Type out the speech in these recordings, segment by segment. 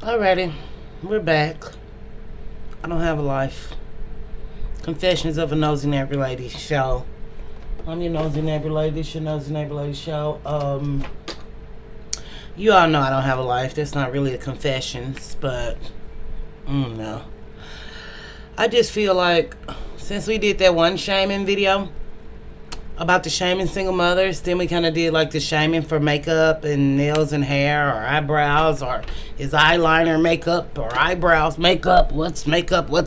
Alrighty, we're back. I don't have a life. Confessions of a Nosy Neighbor Lady show. I'm your Nosy Neighbor Lady. It's your Nosy Neighbor Lady show. You all know I don't have a life. That's not really a confessions, but no. I just feel like since we did that one shaming video about the shaming single mothers, then we kind of did like the shaming for makeup and nails and hair or eyebrows, or is eyeliner makeup or eyebrows makeup, what's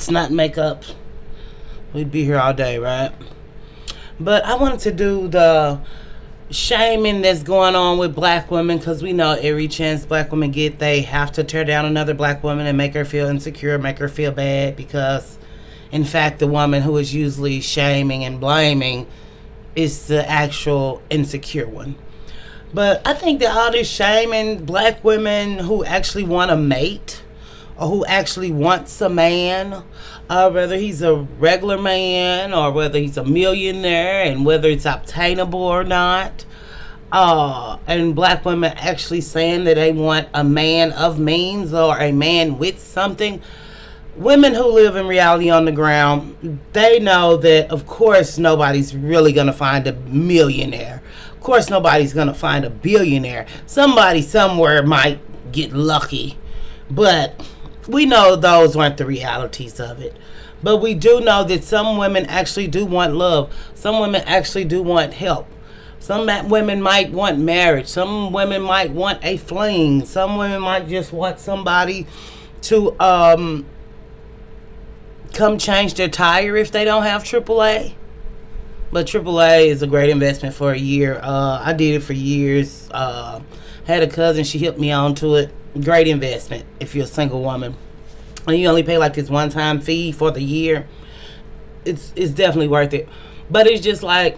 not makeup. We'd be here all day, right? But I wanted to do the shaming that's going on with black women, because we know every chance black women get, they have to tear down another black woman and make her feel insecure, make her feel bad, because in fact the woman who is usually shaming and blaming is the actual insecure one. But I think that all this shaming black women who actually want a mate or who actually wants a man, whether he's a regular man or whether he's a millionaire and whether it's obtainable or not, and black women actually saying that they want a man of means or a man with something. Women who live in reality on the ground, they know that of course nobody's really going to find a millionaire. Of course nobody's going to find a billionaire. Somebody somewhere might get lucky. But we know those aren't the realities of it. But we do know that some women actually do want love. Some women actually do want help. Some women might want marriage. Some women might want a fling. Some women might just want somebody to come change their tire if they don't have AAA. But AAA is a great investment for a year. I did it for years. Had a cousin, she hipped me on to it. Great investment if you're a single woman. And you only pay like this one-time fee for the year. It's definitely worth it. But it's just like,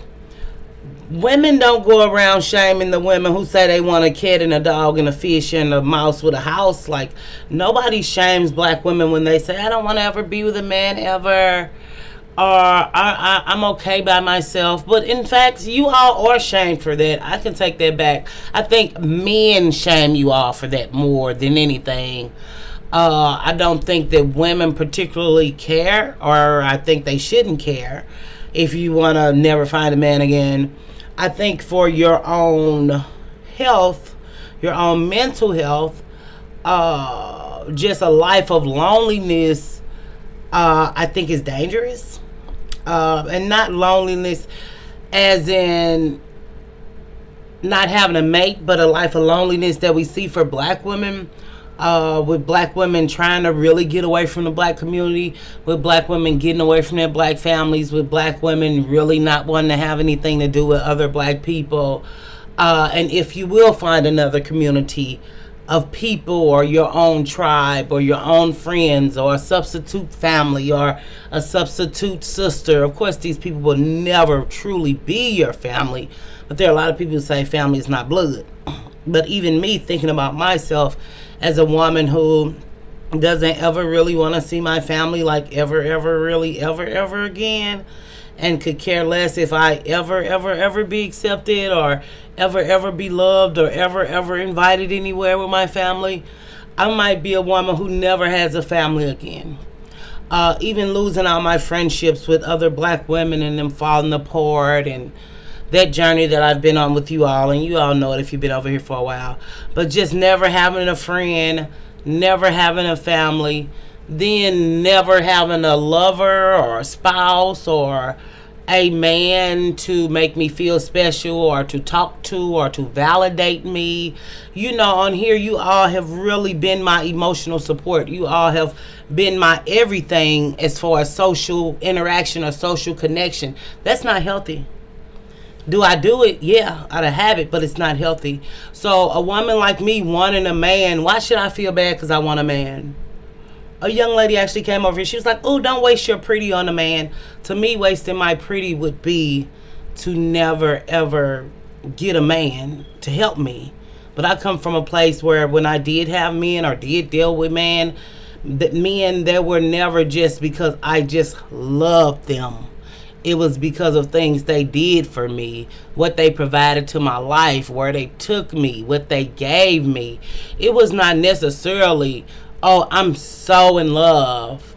women don't go around shaming the women who say they want a cat and a dog and a fish and a mouse with a house. Like, nobody shames black women when they say, I don't want to ever be with a man ever, or I'm okay by myself. But in fact, you all are shamed for that. I can take that back. I think men shame you all for that more than anything. I don't think that women particularly care, or I think they shouldn't care if you want to never find a man again. I think for your own health, your own mental health, just a life of loneliness, I think is dangerous. And not loneliness as in not having a mate, but a life of loneliness that we see for black women. With black women trying to really get away from the black community, with black women getting away from their black families, with black women really not wanting to have anything to do with other black people. And if you will find another community of people, or your own tribe, or your own friends, or a substitute family, or a substitute sister, of course these people will never truly be your family. But there are a lot of people who say family is not blood. But even me, thinking about myself as a woman who doesn't ever really want to see my family like ever again, and could care less if I ever be accepted, or ever be loved, or ever invited anywhere with my family, I might be a woman who never has a family again. Even losing all my friendships with other black women and them falling apart, and that journey that I've been on with you all, and you all know it if you've been over here for a while, but just never having a friend, never having a family, then never having a lover or a spouse or a man to make me feel special, or to talk to, or to validate me. You know, on here you all have really been my emotional support. You all have been my everything as far as social interaction or social connection. That's not healthy. Do I do it? Yeah, out of habit, but it's not healthy. So a woman like me wanting a man, why should I feel bad because I want a man? A young lady actually came over here. She was like, oh, don't waste your pretty on a man. To me, wasting my pretty would be to never, ever get a man to help me. But I come from a place where when I did have men or did deal with men, that men, they were never just because I just loved them. It was because of things they did for me, what they provided to my life, where they took me, what they gave me. It was not necessarily oh, I'm so in love.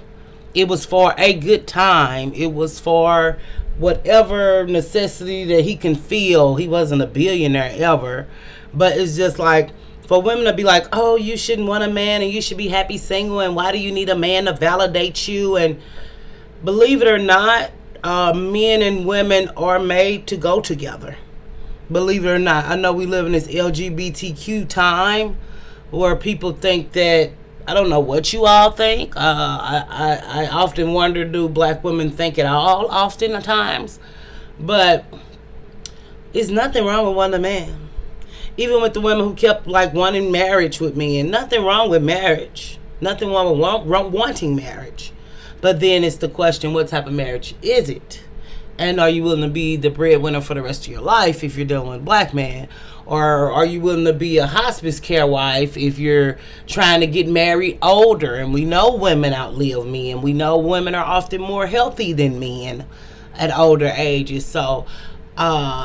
It was for a good time. It was for whatever necessity that he can feel. He wasn't a billionaire ever. But it's just like, for women to be like, oh, you shouldn't want a man and you should be happy single, and why do you need a man to validate you? And believe it or not, men and women are made to go together. Believe it or not. I know we live in this LGBTQ time where people think that, I don't know what you all think. I often wonder, do black women think at all oftentimes? But there's nothing wrong with wanting a man. Even with the women who kept like wanting marriage with me, and nothing wrong with marriage. Nothing wrong with wanting marriage. But then it's the question, what type of marriage is it? And are you willing to be the breadwinner for the rest of your life if you're dealing with a black man? Or are you willing to be a hospice care wife if you're trying to get married older? And we know women outlive men. We know women are often more healthy than men at older ages. So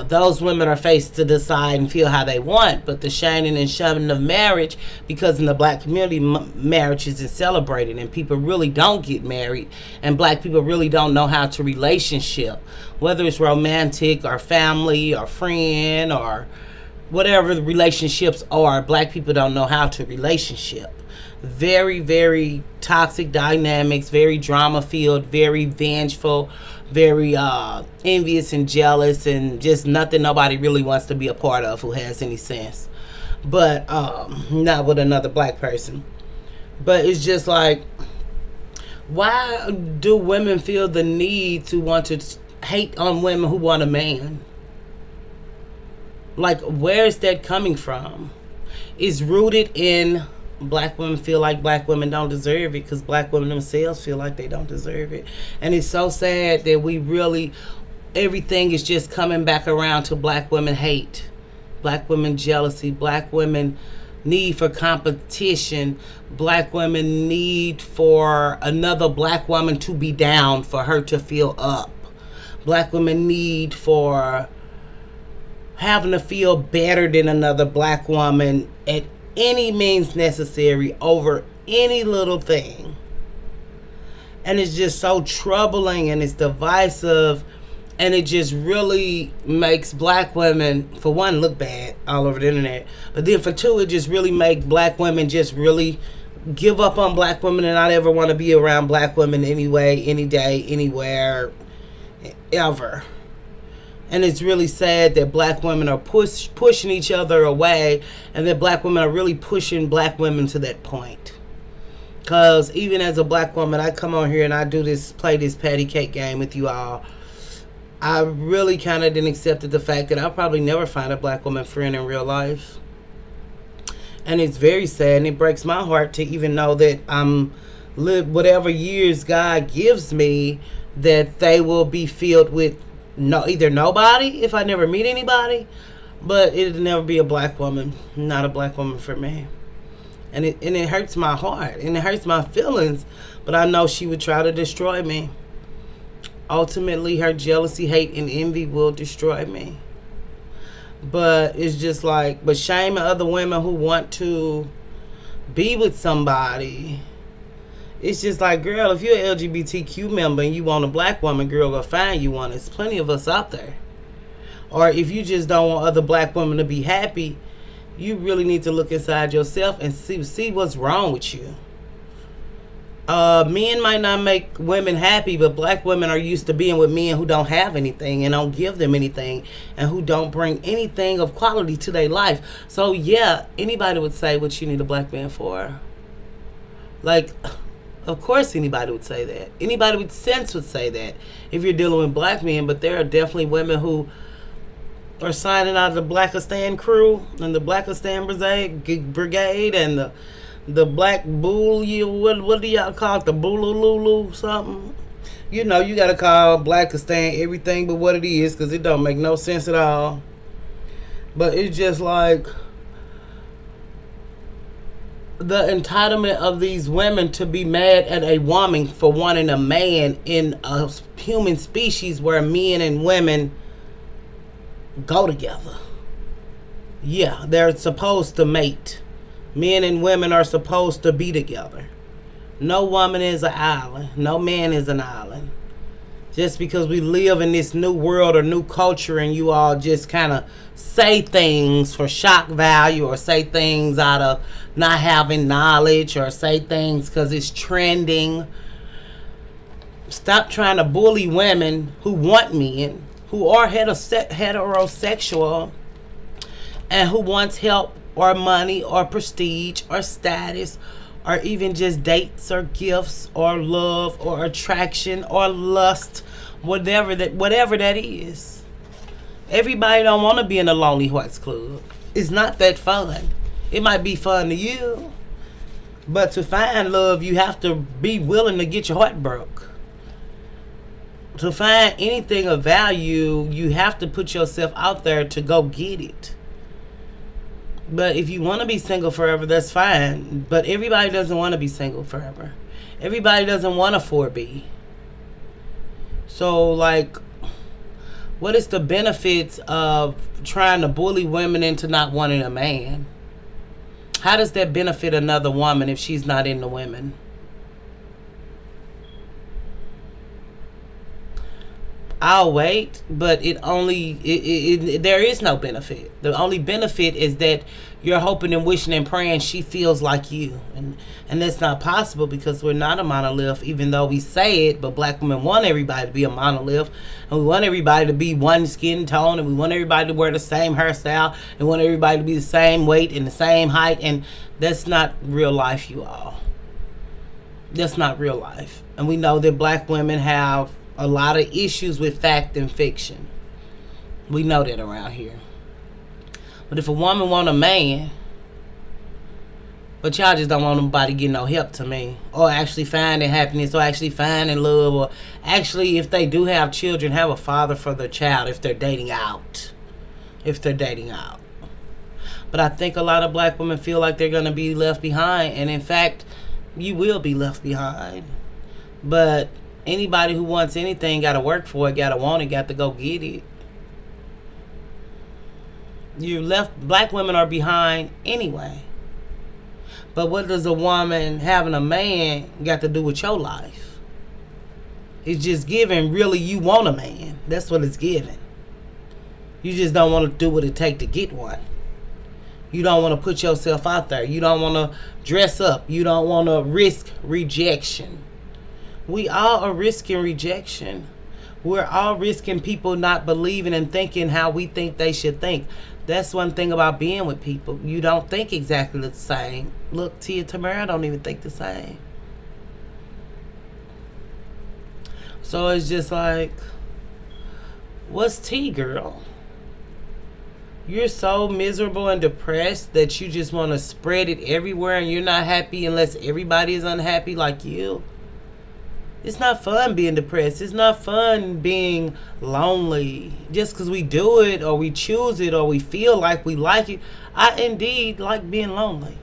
those women are faced to decide and feel how they want. But the shining and shoving of marriage, because in the black community, marriage isn't celebrated, and people really don't get married, and black people really don't know how to relationship, whether it's romantic or family or friend or whatever the relationships are. Black people don't know how to relationship. Very, very toxic dynamics, very drama filled, very vengeful, very envious and jealous, and just nothing nobody really wants to be a part of who has any sense. But not with another black person. But it's just like, why do women feel the need to want to hate on women who want a man? Like, where's that coming from? It's rooted in black women feel like black women don't deserve it, because black women themselves feel like they don't deserve it. And it's so sad that we really, everything is just coming back around to black women hate, black women jealousy, black women need for competition, black women need for another black woman to be down for her to feel up, black women need for having to feel better than another black woman at any means necessary over any little thing. And it's just so troubling, and it's divisive, and it just really makes black women, for one, look bad all over the internet, but then for two, it just really make black women just really give up on black women and not ever want to be around black women anyway, any day, anywhere, ever. And it's really sad that black women are pushing each other away, and that black women are really pushing black women to that point. Because even as a black woman, I come on here and I do this, play this patty cake game with you all. I really kind of didn't accept the fact that I'll probably never find a black woman friend in real life. And it's very sad, and it breaks my heart to even know that I'm live whatever years God gives me, that they will be filled with either nobody if I never meet anybody, but it'll never be a black woman, not a black woman for me. And it hurts my heart, and it hurts my feelings, but I know she would try to destroy me. Ultimately, her jealousy, hate, and envy will destroy me. But it's just like, but shaming other women who want to be with somebody, it's just like, girl, if you're an LGBTQ member and you want a black woman, girl, go find you one. There's plenty of us out there. Or if you just don't want other black women to be happy, you really need to look inside yourself and see what's wrong with you. Men might not make women happy, but black women are used to being with men who don't have anything and don't give them anything, and who don't bring anything of quality to their life. So yeah, anybody would say what you need a black man for. Like, of course anybody would say that. Anybody with sense would say that if you're dealing with black men. But there are definitely women who are signing out of the Blackistan crew and the Blackistan brigade and the black bull, what do y'all call it? The boolululu something? You know, you gotta call Blackistan everything but what it is, because it don't make no sense at all. But it's just like the entitlement of these women to be mad at a woman for wanting a man in a human species where men and women go together. Yeah, they're supposed to mate. Men and women are supposed to be together. No woman is an island. No man is an island. Just because we live in this new world or new culture and you all just kind of say things for shock value or say things out of not having knowledge or say things because it's trending. Stop trying to bully women who want men, who are heterosexual, and who wants help or money or prestige or status or even just dates or gifts or love or attraction or lust, whatever that is. Everybody don't want to be in a Lonely Hearts Club. It's not that fun. It might be fun to you, but to find love, you have to be willing to get your heart broke. To find anything of value, you have to put yourself out there to go get it. But if you want to be single forever, that's fine. But everybody doesn't want to be single forever. Everybody doesn't want a 4B. So, like, what is the benefits of trying to bully women into not wanting a man? How does that benefit another woman if she's not into women? I'll wait, but there is no benefit. The only benefit is that you're hoping and wishing and praying she feels like you. And that's not possible because we're not a monolith, even though we say it, but black women want everybody to be a monolith. And we want everybody to be one skin tone, and we want everybody to wear the same hairstyle, and we want everybody to be the same weight and the same height. And that's not real life, you all. That's not real life. And we know that black women have a lot of issues with fact and fiction. We know that around here. But if a woman want a man, but y'all just don't want nobody getting no help to me, or actually finding happiness, or actually finding love, or actually, if they do have children, have a father for their child if they're dating out. But I think a lot of black women feel like they're going to be left behind, and in fact, you will be left behind. But anybody who wants anything got to work for it, got to want it, got to go get it. Black women are behind anyway. But what does a woman having a man got to do with your life? It's just giving, really, you want a man. That's what it's giving. You just don't want to do what it takes to get one. You don't want to put yourself out there. You don't want to dress up. You don't want to risk rejection. We all are risking rejection. We're all risking people not believing and thinking how we think they should think. That's one thing about being with people. You don't think exactly the same. Look, Tia Tamara don't even think the same. So it's just like, what's tea, girl? You're so miserable and depressed that you just want to spread it everywhere and you're not happy unless everybody is unhappy like you. It's not fun being depressed. It's not fun being lonely. Just because we do it or we choose it or we feel like we like it. I indeed like being lonely.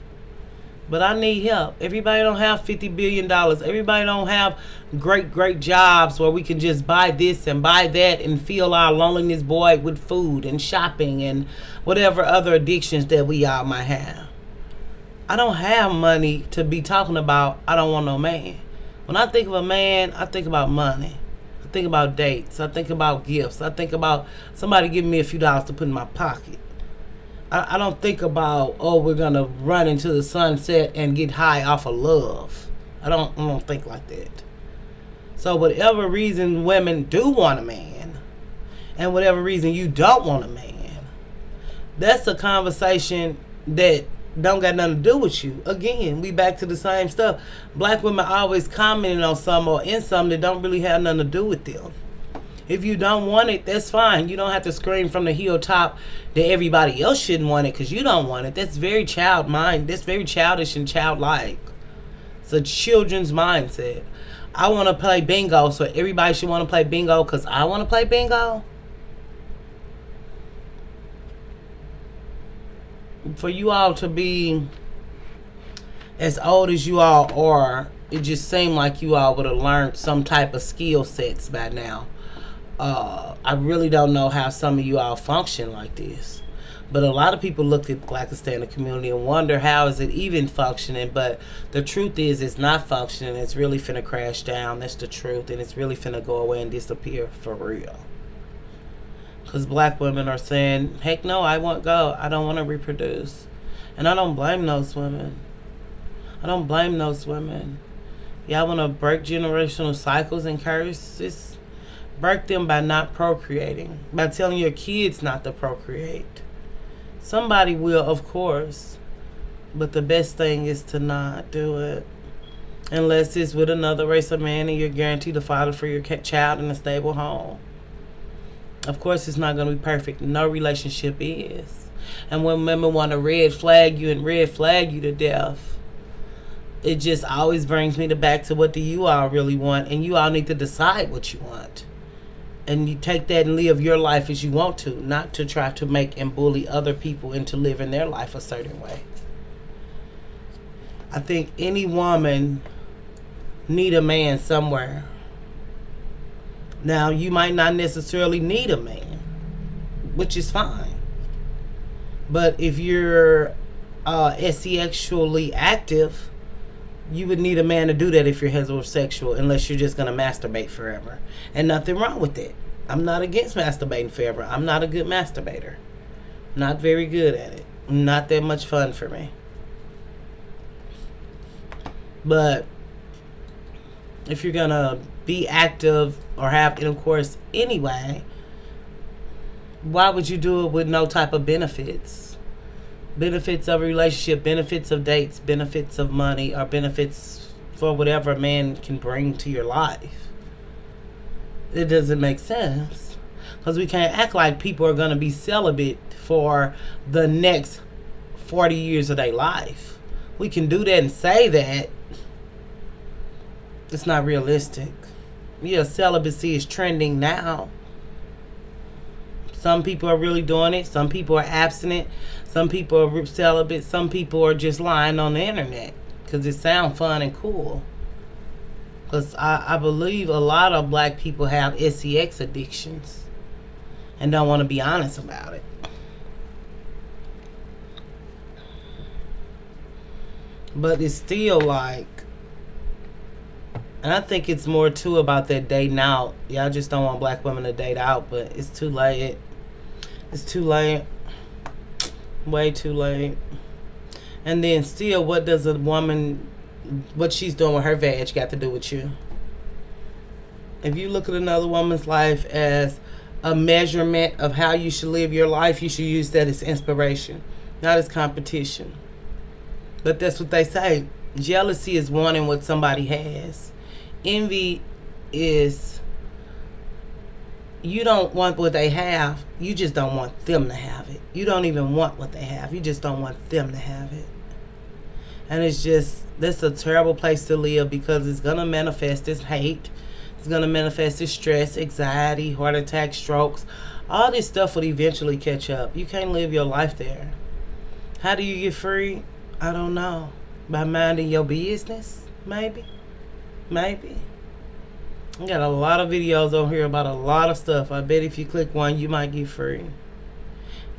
But I need help. Everybody don't have $50 billion. Everybody don't have great jobs where we can just buy this and buy that and fill our loneliness void with food and shopping and whatever other addictions that we all might have. I don't have money to be talking about I don't want no man. When I think of a man, I think about money. I think about dates. I think about gifts. I think about somebody giving me a few dollars to put in my pocket. I don't think about, oh, we're going to run into the sunset and get high off of love. I don't think like that. So whatever reason women do want a man, and whatever reason you don't want a man, that's a conversation that don't got nothing to do with you. Again, we back to the same stuff. Black women always commenting on something or in something that don't really have nothing to do with them. If you don't want it, that's fine. You don't have to scream from the hilltop that everybody else shouldn't want it because you don't want it. That's very That's very childish and childlike. It's a children's mindset. I want to play bingo, so everybody should want to play bingo because I want to play bingo. For you all to be as old as you all are, it just seemed like you all would have learned some type of skill sets by now. I really don't know how some of you all function like this. But a lot of people look at the Black Hispanic community and wonder how is it even functioning. But the truth is it's not functioning. It's really finna crash down. That's the truth. And it's really finna go away and disappear for real. Because black women are saying, heck no, I won't go. I don't want to reproduce. And I don't blame those women. I don't blame those women. Y'all want to break generational cycles and curses? Break them by not procreating. By telling your kids not to procreate. Somebody will, of course. But the best thing is to not do it. Unless it's with another race of man and you're guaranteed a father for your child in a stable home. Of course, it's not going to be perfect. No relationship is. And when women want to red flag you and red flag you to death, it just always brings me back to what do you all really want. And you all need to decide what you want. And you take that and live your life as you want to, not to try to make and bully other people into living their life a certain way. I think any woman need a man somewhere. Now, you might not necessarily need a man, which is fine. But if you're sexually active, you would need a man to do that if you're heterosexual, unless you're just going to masturbate forever. And nothing wrong with it. I'm not against masturbating forever. I'm not a good masturbator. Not very good at it. Not that much fun for me. But if you're going to be active or have intercourse anyway, why would you do it with no type of benefits? Benefits of a relationship, benefits of dates, benefits of money, or benefits for whatever a man can bring to your life. It doesn't make sense. Because we can't act like people are going to be celibate for the next 40 years of their life. We can do that and say that. It's not realistic. Yeah, celibacy is trending now. Some people are really doing it. Some people are abstinent. Some people are celibate. Some people are just lying on the internet because it sounds fun and cool. Because I believe a lot of black people have sex addictions and don't want to be honest about it. But it's still like, and I think it's more too about that dating out. Y'all just don't want black women to date out, but it's too late. It's too late. Way too late. And then still, what does a woman, what she's doing with her vag got to do with you? If you look at another woman's life as a measurement of how you should live your life, you should use that as inspiration, not as competition. But that's what they say. Jealousy is wanting what somebody has. Envy is you don't want what they have. You just don't want them to have it. You don't even want what they have. You just don't want them to have it. And it's just, that's a terrible place to live because it's going to manifest as hate. It's going to manifest as stress, anxiety, heart attack, strokes. All this stuff will eventually catch up. You can't live your life there. How do you get free? I don't know. By minding your business? Maybe. Maybe. I got a lot of videos on here about a lot of stuff. I bet if you click one, you might get free.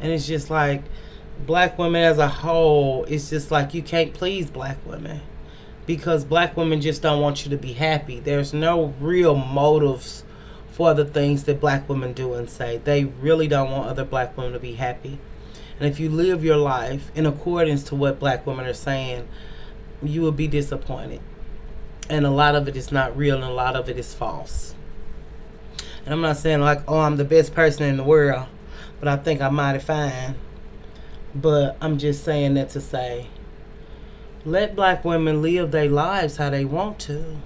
And it's just like, black women as a whole, it's just like you can't please black women. Because black women just don't want you to be happy. There's no real motives for the things that black women do and say. They really don't want other black women to be happy. And if you live your life in accordance to what black women are saying, you will be disappointed. And a lot of it is not real and a lot of it is false. And I'm not saying like, oh, I'm the best person in the world, but I think I'm mighty fine. But I'm just saying that to say, let black women live their lives how they want to.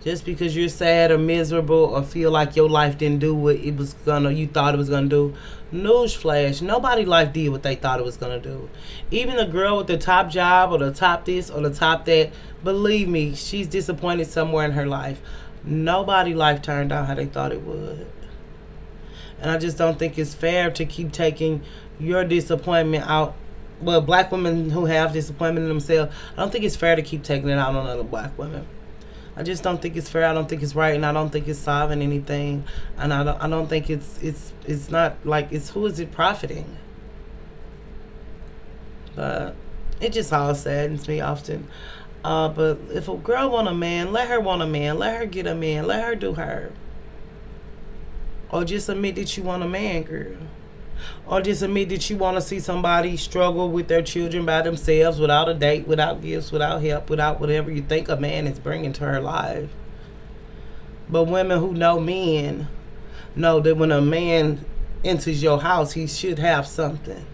Just because you're sad or miserable or feel like your life didn't do what it was gonna, you thought it was gonna do. Newsflash, nobody's life did what they thought it was gonna do. Even the girl with the top job or the top this or the top that, believe me, she's disappointed somewhere in her life. Nobody's life turned out how they thought it would. And I just don't think it's fair to keep taking your disappointment out. Well, black women who have disappointment in themselves, I don't think it's fair to keep taking it out on other black women. I just don't think it's fair. I don't think it's right, and I don't think it's solving anything. And I don't think it's not like, it's who is it profiting? But it just all saddens me often. But if a girl want a man, let her want a man. Let her get a man. Let her do her. Or just admit that you want a man, girl. Or just admit that you want to see somebody struggle with their children by themselves, without a date, without gifts, without help, without whatever you think a man is bringing to her life. But women who know men know that when a man enters your house, he should have something.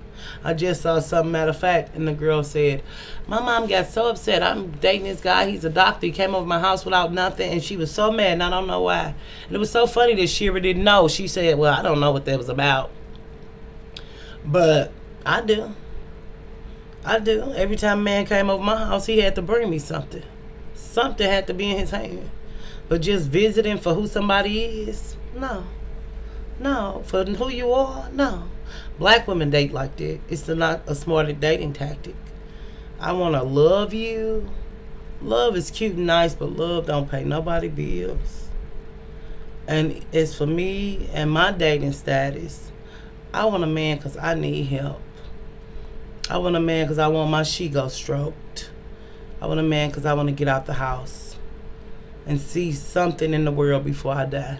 I just saw something, matter of fact, and the girl said, my mom got so upset. I'm dating this guy. He's a doctor. He came over my house without nothing, and she was so mad, and I don't know why. And it was so funny that Shira didn't know. She said, well, I don't know what that was about. But I do. I do. Every time a man came over my house, he had to bring me something. Something had to be in his hand. But just visiting for who somebody is, no. No. For who you are, no. Black women date like that. It's not a smarter dating tactic. I want to love you. Love is cute and nice, but love don't pay nobody bills. And it's for me and my dating status. I want a man because I need help. I want a man because I want my she-go stroked. I want a man because I want to get out the house and see something in the world before I die.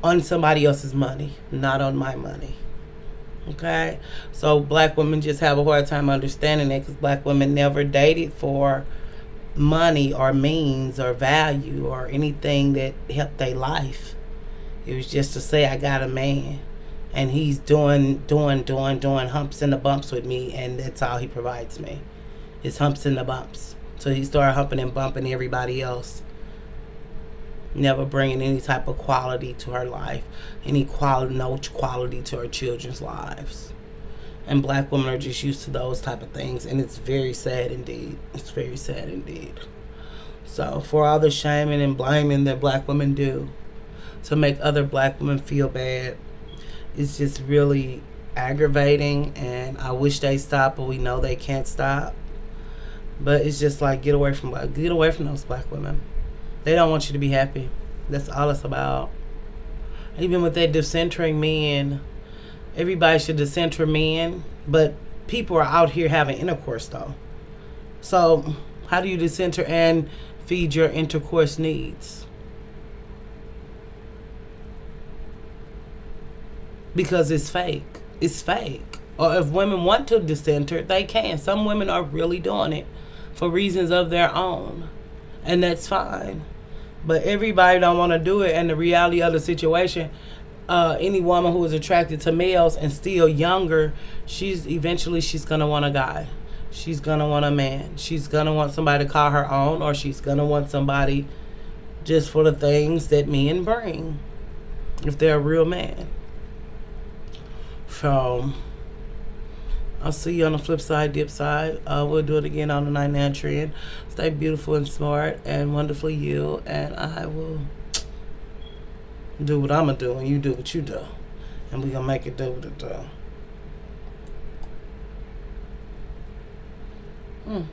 On somebody else's money, not on my money. Okay? So black women just have a hard time understanding that, because black women never dated for money or means or value or anything that helped their life. It was just to say, I got a man and he's doing humps and the bumps with me, and that's all he provides me. It's humps and the bumps. So he started humping and bumping everybody else, never bringing any type of quality to her life, no quality to her children's lives. And black women are just used to those type of things, and it's very sad indeed. It's very sad indeed. So for all the shaming and blaming that black women do to make other black women feel bad, it's just really aggravating, and I wish they stop, but we know they can't stop. But it's just like, get away from those black women. They don't want you to be happy. That's all it's about. Even with that decentering men, everybody should decenter men, but people are out here having intercourse though. So how do you decenter and feed your intercourse needs? Because it's fake. It's fake. Or if women want to decenter, they can. Some women are really doing it for reasons of their own, and that's fine. But everybody don't want to do it, and the reality of the situation, any woman who is attracted to males and still younger, she's gonna want a guy. She's gonna want a man. She's gonna want somebody to call her own, or she's gonna want somebody just for the things that men bring, if they're a real man. So I'll see you on the flip side, dip side. We'll do it again on the 99 Trend. Stay beautiful and smart and wonderfully you. And I will do what I'm going to do, and you do what you do. And we're going to make it do what it do.